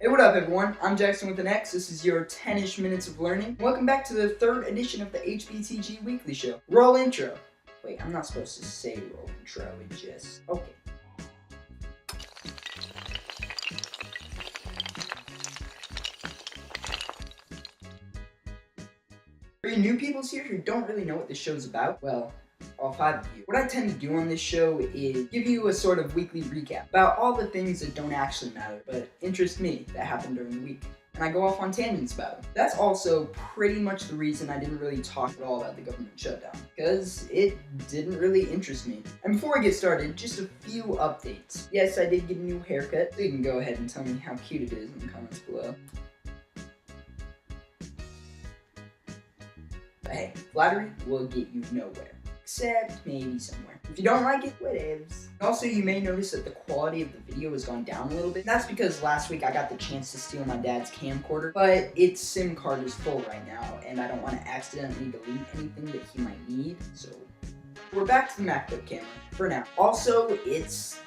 Hey, what up everyone? I'm Jackson with an X. This is your 10-ish minutes of learning. Welcome back to the third edition of the HBTG Weekly Show. Roll intro. Wait, I'm not supposed to say roll intro, it just... Okay. For you new peoples here who don't really know what this show's about, well, all 5 of you. What I tend to do on this show is give you a sort of weekly recap about all the things that don't actually matter, but interest me, that happened during the week. And I go off on tangents about them. That's also pretty much the reason I didn't really talk at all about the government shutdown, because it didn't really interest me. And before I get started, just a few updates. Yes, I did get a new haircut, so you can go ahead and tell me how cute it is in the comments below. But hey, flattery will get you nowhere. Except maybe somewhere. If you don't like it, whatevs. Also, you may notice that the quality of the video has gone down a little bit. That's because last week I got the chance to steal my dad's camcorder, but its SIM card is full right now, and I don't want to accidentally delete anything that he might need, so we're back to the MacBook camera for now. Also, it's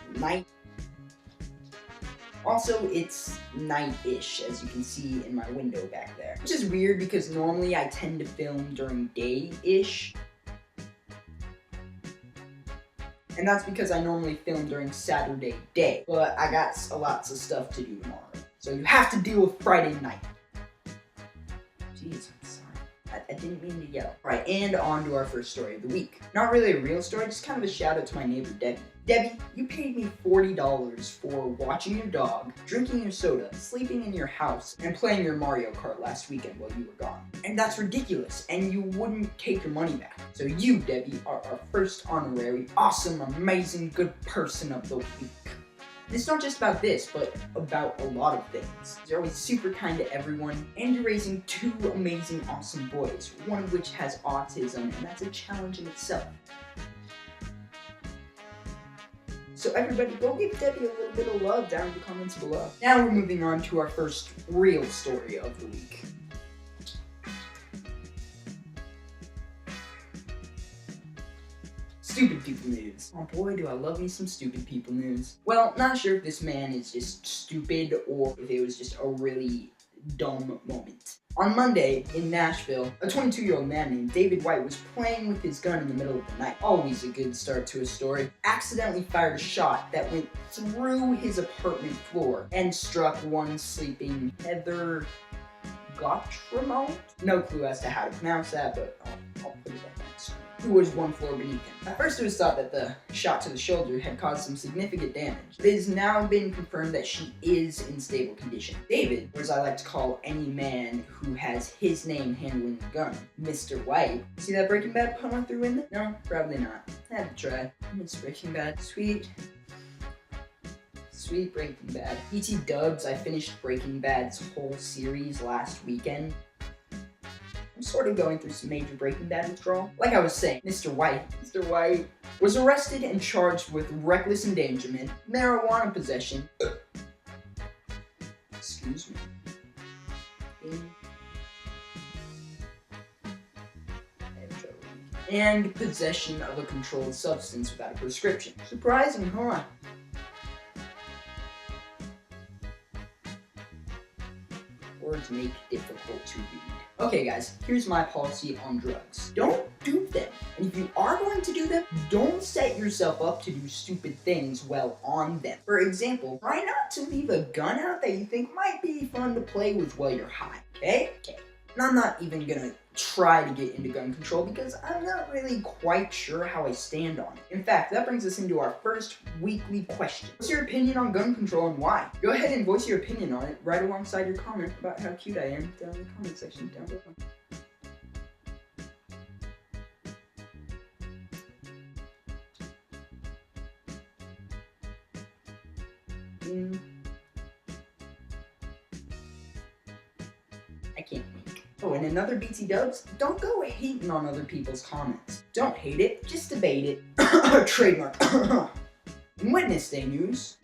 night-ish, as you can see in my window back there. Which is weird because normally I tend to film during day-ish. And that's because I normally film during Saturday day. But I got lots of stuff to do tomorrow. So you have to deal with Friday night. Jeez, I'm sorry. I didn't mean to yell. Alright, and on to our first story of the week. Not really a real story, just kind of a shout out to my neighbor Debbie. Debbie, you paid me $40 for watching your dog, drinking your soda, sleeping in your house, and playing your Mario Kart last weekend while you were gone. And that's ridiculous, and you wouldn't take your money back. So you, Debbie, are our first honorary, awesome, amazing, good person of the week. And it's not just about this, but about a lot of things. You're always super kind to everyone, and you're raising 2 amazing, awesome boys, one of which has autism, and that's a challenge in itself. So everybody, go give Debbie a little bit of love down in the comments below. Now we're moving on to our first real story of the week. Stupid people news. Oh boy, do I love me some stupid people news. Well, not sure if this man is just stupid or if it was just a really dumb moment. On Monday, in Nashville, a 22-year-old man named David White was playing with his gun in the middle of the night. Always a good start to a story. Accidentally fired a shot that went through his apartment floor and struck one sleeping Heather Gautreault? No clue as to how to pronounce that, but I'll put it up on the screen. Who was 1 floor beneath him. At first it was thought that the shot to the shoulder had caused some significant damage. It has now been confirmed that she is in stable condition. David, or as I like to call any man who has his name handling the gun, Mr. White. See that Breaking Bad pun I threw in there? No, probably not. Had to try. It's Breaking Bad. Sweet Breaking Bad. E.T. Dubs, I finished Breaking Bad's whole series last weekend. I'm sort of going through some major Breaking Bad withdrawal. Like I was saying, Mr. White was arrested and charged with reckless endangerment, marijuana possession, excuse me, and possession of a controlled substance without a prescription. Surprising, huh? Words make difficult to read. Okay guys, here's my policy on drugs. Don't do them. And if you are going to do them, don't set yourself up to do stupid things while on them. For example, try not to leave a gun out that you think might be fun to play with while you're high, okay? And I'm not even gonna try to get into gun control because I'm not really quite sure how I stand on it. In fact, that brings us into our first weekly question. What's your opinion on gun control and why? Go ahead and voice your opinion on it right alongside your comment about how cute I am down in the comment section down below. I can't think. Oh, and another BT Dubs, don't go hating on other people's comments. Don't hate it, just debate it. Trademark. In Wednesday news,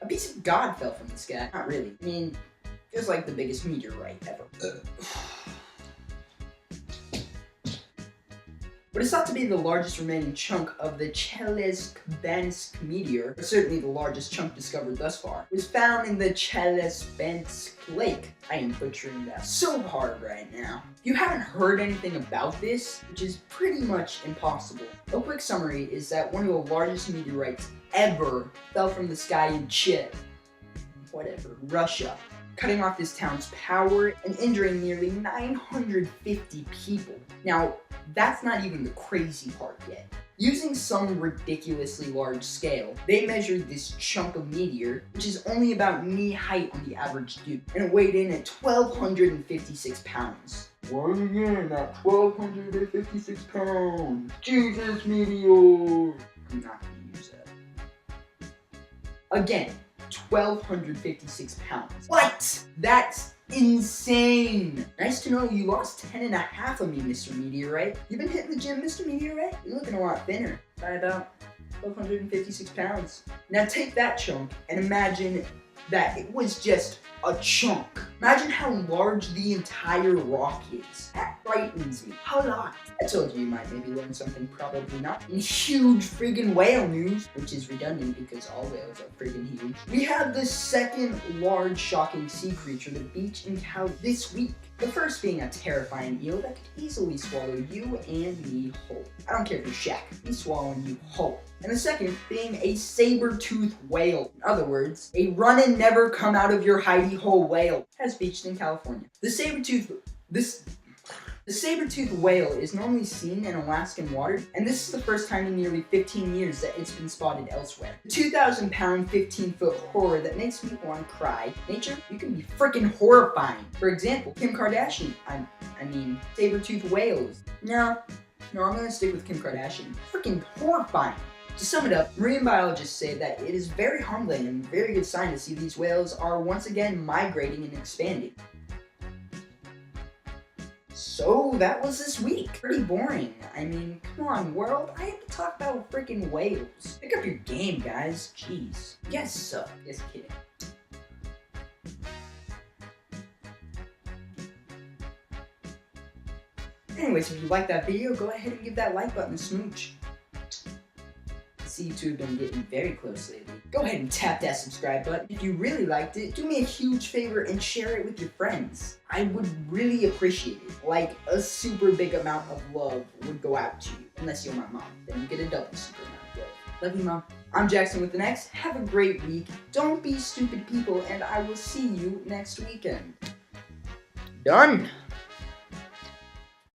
a piece of God fell from the sky. Not really. I mean, it was like the biggest meteorite ever. What is thought to be the largest remaining chunk of the Chelyabinsk meteor, or certainly the largest chunk discovered thus far, was found in the Chelyabinsk Lake. I am butchering that so hard right now. If you haven't heard anything about this, which is pretty much impossible, a quick summary is that one of the largest meteorites ever fell from the sky in Russia, cutting off this town's power and injuring nearly 950 people. Now, that's not even the crazy part yet. Using some ridiculously large scale, they measured this chunk of meteor, which is only about knee height on the average dude, and it weighed in at 1,256 pounds. Once again, at 1,256 pounds. Jesus, meteor! I'm not gonna use that. Again, 1,256 pounds. What? That's insane! Nice to know you lost 10.5 of me, Mr. Meteorite. You've been hitting the gym, Mr. Meteorite? You're looking a lot thinner, by about 1,256 pounds. Now take that chunk and imagine that it was just a chunk. Imagine how large the entire rock is. That frightens me a lot. I told you might maybe learn something, probably not. In huge friggin' whale news, which is redundant because all whales are friggin' huge, we have the second large shocking sea creature the beach encountered this week. The first being a terrifying eel that could easily swallow you and me whole. I don't care if you're Shaq, he's swallowing you whole. And the second being a saber-toothed whale. In other words, a run and never come out of your hidey hole whale has beached in California. The saber-toothed whale is normally seen in Alaskan waters, and this is the first time in nearly 15 years that it's been spotted elsewhere. The 2,000-pound, 15-foot horror that makes me want to cry. Nature, you can be freaking horrifying. For example, Kim Kardashian. I mean, saber-toothed whales. No, I'm gonna stick with Kim Kardashian. Freaking horrifying. To sum it up, marine biologists say that it is very humbling and a very good sign to see these whales are once again migrating and expanding. So that was this week. Pretty boring. I mean, come on, world. I have to talk about freaking whales. Pick up your game, guys. Jeez. You guys suck. Just kidding. Anyways, if you liked that video, go ahead and give that like button a smooch. See, you two have been getting very close lately. Go ahead and tap that subscribe button. If you really liked it, do me a huge favor and share it with your friends. I would really appreciate it. Like, a super big amount of love would go out to you. Unless you're my mom, then you get a double super amount of love. Love you, Mom. I'm Jackson with the Next. Have a great week. Don't be stupid people, and I will see you next weekend. Done.